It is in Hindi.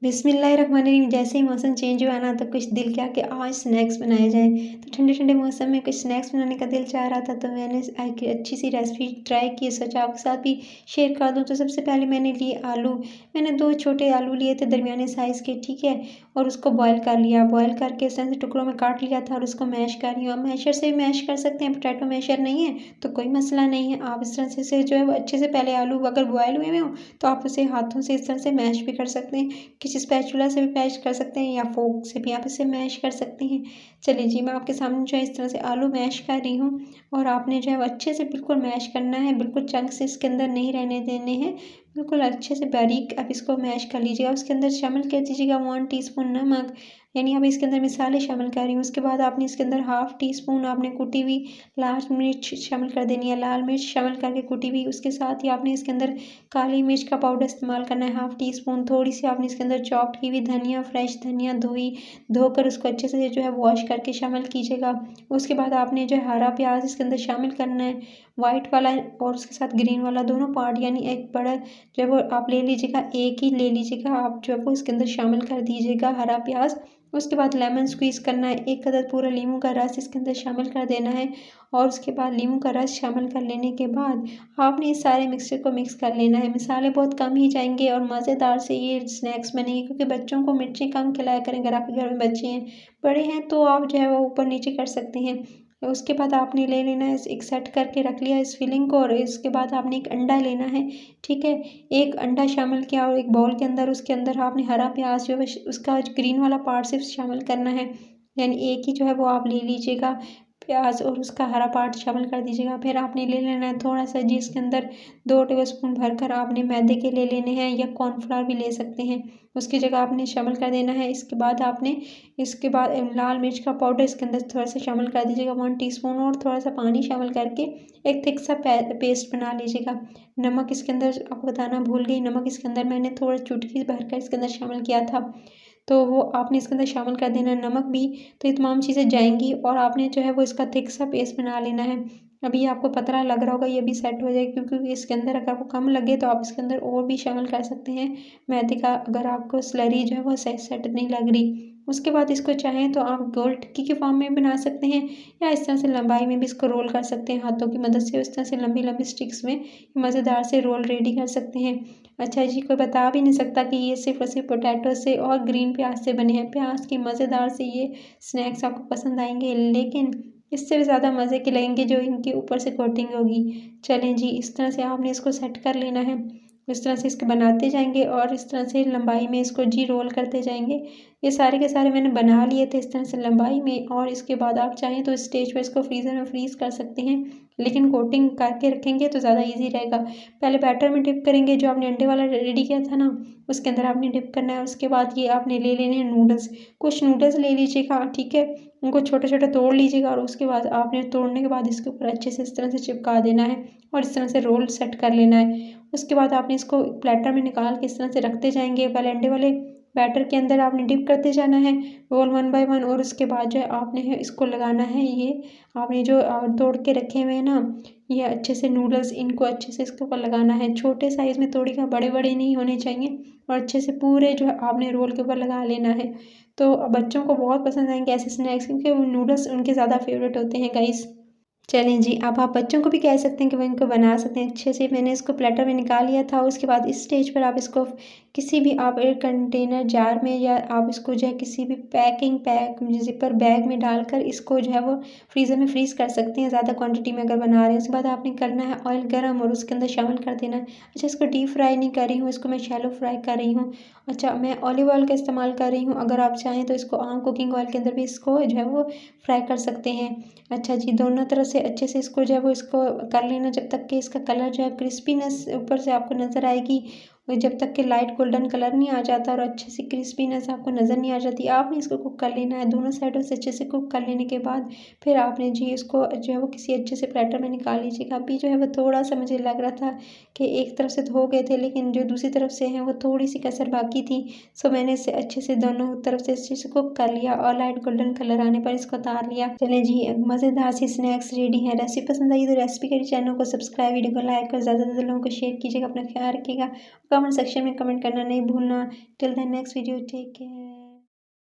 बिस्मिल्लाहिर्रहमानिर्रहीम। जैसे ही मौसम चेंज हुआ ना तो कुछ दिल किया कि आज स्नैक्स बनाया जाए। तो ठंडे ठंडे मौसम में कुछ स्नैक्स बनाने का दिल चाह रहा था, तो मैंने एक अच्छी सी रेसिपी ट्राई की, सोचा आपके साथ भी शेयर कर दूं। तो सबसे पहले मैंने लिए आलू। मैंने 2 छोटे आलू लिए थे दरमियाने साइज़ के, ठीक है। और उसको बॉयल कर लिया, बॉयल करके इस तरह से टुकड़ों में काट लिया था और उसको मैश कर रही हूँ। आप मैशर से भी मैश कर सकते हैं, पोटैटो मैशर नहीं है तो कोई मसला नहीं है। आप इस तरह से जो है वो अच्छे से पहले आलू अगर बॉयल हुए हो तो आप उसे हाथों से इस तरह से मैश भी कर सकते हैं। किसी स्पैचुला से भी मैश कर सकते हैं या फोक से भी आप इसे मैश कर सकते हैं। चलिए जी, मैं आपके सामने जो है इस तरह से आलू मैश कर रही हूँ। और आपने जो है वो अच्छे से बिल्कुल मैश करना है, बिल्कुल चंक्स इसके अंदर नहीं रहने देने हैं। बिल्कुल अच्छे से बारीक आप इसको मैश कर लीजिएगा। उसके अंदर शामिल कर दीजिएगा 1 टीस्पून नमक, यानी अब इसके अंदर मिसाले शामिल कर रही हूँ। उसके बाद आपने इसके अंदर हाफ़ टी स्पून आपने कुटी हुई लाल मिर्च शामिल कर देनी है, लाल मिर्च शामिल करके कुटी हुई। उसके साथ ही आपने इसके अंदर काली मिर्च का पाउडर इस्तेमाल करना है, हाफ़ टी स्पून। थोड़ी सी आपने इसके अंदर चॉप्ड की हुई धनिया, फ्रेश धनिया धोकर उसको अच्छे से जो है वॉश करके शामिल कीजिएगा। उसके बाद आपने जो है हरा प्याज इसके अंदर शामिल करना है, वाइट वाला और उसके साथ ग्रीन वाला दोनों पार्ट, यानी एक बड़ा जो है वो आप ले लीजिएगा, एक ही ले लीजिएगा आप जो है वो इसके अंदर शामिल कर दीजिएगा हरा प्याज। उसके बाद लेमन स्क्वीज़ करना है, 1 अदद पूरा नींबू का रस इसके अंदर शामिल कर देना है। और उसके बाद नींबू का रस शामिल कर लेने के बाद आपने इस सारे मिक्सचर को मिक्स कर लेना है। मसाले बहुत कम ही जाएंगे और मज़ेदार से ये स्नैक्स बनेंगे, क्योंकि बच्चों को मिर्चें कम खिलाया करें। अगर आपके घर में बच्चे हैं, बड़े हैं तो आप जो है वो ऊपर नीचे कर सकते हैं। उसके बाद आपने ले लेना है, एक सेट करके रख लिया इस फिलिंग को। और इसके बाद आपने एक अंडा लेना है, ठीक है। एक अंडा शामिल किया और एक बाउल के अंदर उसके अंदर आपने हरा प्याज जो है उसका ग्रीन वाला पार्ट सिर्फ शामिल करना है, यानी एक ही जो है वो आप ले लीजिएगा प्याज और उसका हरा पार्ट शामिल कर दीजिएगा। फिर आपने ले लेना है थोड़ा सा, जिसके अंदर 2 टेबलस्पून भरकर आपने मैदे के ले लेने हैं, या कॉर्नफ्लावर भी ले सकते हैं, उसकी जगह आपने शामिल कर देना है। इसके बाद लाल मिर्च का पाउडर इसके अंदर थोड़ा सा शामिल कर दीजिएगा, 1 टीस्पून, और थोड़ा सा पानी शामिल करके एक थिक सा पेस्ट बना लीजिएगा। नमक इसके अंदर आपको बताना भूल गई, नमक इसके अंदर मैंने थोड़ा चुटकी भरकर इसके अंदर शामिल किया था, तो वो आपने इसके अंदर शामिल कर देना है, नमक भी। तो ये तमाम चीज़ें जाएंगी और आपने जो है वो इसका थिक सा पेस्ट बना लेना है। अभी आपको पतला लग रहा होगा, ये भी सेट हो जाएगा, क्योंकि इसके अंदर अगर आपको कम लगे तो आप इसके अंदर और भी शामिल कर सकते हैं मैदे का, अगर आपको स्लरी जो है वो सेट नहीं लग रही। उसके बाद इसको चाहें तो आप गोल टिक्की के फॉर्म में बना सकते हैं, या इस तरह से लंबाई में भी इसको रोल कर सकते हैं हाथों की मदद से। इस तरह से लंबी लंबी स्टिक्स में मज़ेदार से रोल रेडी कर सकते हैं। अच्छा जी, कोई बता भी नहीं सकता कि ये सिर्फ और सिर्फ पोटैटो से और ग्रीन प्याज से बने हैं। प्याज की मज़ेदार से ये स्नैक्स आपको पसंद आएंगे, लेकिन इससे भी ज़्यादा मज़े के लगेंगे जो इनके ऊपर से कोटिंग होगी। चलें जी, इस तरह से आपने इसको सेट कर लेना है। इस तरह से इसको बनाते जाएंगे और इस तरह से लंबाई में इसको जी रोल करते जाएंगे। ये सारे के सारे मैंने बना लिए थे इस तरह से लंबाई में। और इसके बाद आप चाहें तो इस स्टेज पर इसको फ्रीज़र में फ्रीज़ कर सकते हैं, लेकिन कोटिंग करके रखेंगे तो ज़्यादा ईजी रहेगा। पहले बैटर में डिप करेंगे, जो आपने अंडे वाला रेडी किया था ना, उसके अंदर आपने डिप करना है। उसके बाद ये आपने ले लेने हैं नूडल्स, कुछ नूडल्स ले लीजिएगा, ठीक है। उनको छोटे छोटे तोड़ लीजिएगा और उसके बाद आपने तोड़ने के बाद इसके ऊपर अच्छे से इस तरह से चिपका देना है और इस तरह से रोल सेट कर लेना है। उसके बाद आपने इसको प्लेटर में निकाल के इस तरह से रखते जाएंगे। पहले अंडे वाले बैटर के अंदर आपने डिप करते जाना है रोल 1 बाय 1, और उसके बाद जो है आपने इसको लगाना है। ये आपने जो तोड़ के रखे हुए हैं ना, ये अच्छे से नूडल्स, इनको अच्छे से इसके ऊपर लगाना है। छोटे साइज़ में तोड़िएगा, बड़े बड़े नहीं होने चाहिए। और अच्छे से पूरे जो है आपने रोल के ऊपर लगा लेना है। तो बच्चों को बहुत पसंद आएंगे ऐसे स्नैक्स, क्योंकि वो नूडल्स उनके ज़्यादा फेवरेट होते हैं गाइस। चलें जी, अब आप बच्चों को भी कह सकते हैं कि वो इनको बना सकते हैं अच्छे से। मैंने इसको प्लेटर में निकाल लिया था। उसके बाद इस स्टेज पर आप इसको किसी भी आप एक कंटेनर जार में, या आप इसको जो है किसी भी पैक जिपर बैग में डालकर इसको जो है वो फ्रीज़र में फ्रीज़ कर सकते हैं, ज़्यादा क्वांटिटी में अगर बना रहे हैं। उसके बाद आपने करना है ऑयल गर्म और उसके अंदर शामिल कर देना है। अच्छा, इसको डीप फ्राई नहीं कर रही हूँ, इसको मैं शैलो फ्राई कर रही हूँ। अच्छा, मैं ऑलिव ऑयल का इस्तेमाल कर रही हूँ, अगर आप चाहें तो इसको आम कुकिंग ऑयल के अंदर भी इसको जो है वो फ्राई कर सकते हैं। अच्छा जी, दोनों तरफ से अच्छे से इसको जो है वो इसको कर लेना, जब तक कि इसका कलर जो है क्रिस्पीनेस ऊपर से आपको नज़र आएगी, और जब तक कि लाइट गोल्डन कलर नहीं आ जाता और अच्छे से क्रिस्पीनेस आपको नज़र नहीं आ जाती, आपने इसको कुक कर लेना है। दोनों साइडों से अच्छे से कुक कर लेने के बाद फिर आपने जी इसको जो है वो किसी अच्छे से प्लेटर में निकाल लीजिएगा। अभी जो है वो थोड़ा सा मुझे लग रहा था कि एक तरफ से तो हो गए थे, लेकिन जो दूसरी तरफ से हैं वो थोड़ी सी कसर बाकी थी। सो मैंने इसे अच्छे से दोनों तरफ से अच्छे से कुक कर लिया और लाइट गोल्डन कलर आने पर इसको उतार लिया। चलें जी, मज़ेदार सी स्नैक्स रेडी है। रेसिपी पसंद आई तो रेसिपी के चैनल को सब्सक्राइब, वीडियो को लाइक और ज़्यादा से ज़्यादा लोगों को शेयर कीजिएगा। अपना ख्याल रखिएगा। कमेंट सेक्शन में कमेंट करना नहीं भूलना। Till the next video, take care.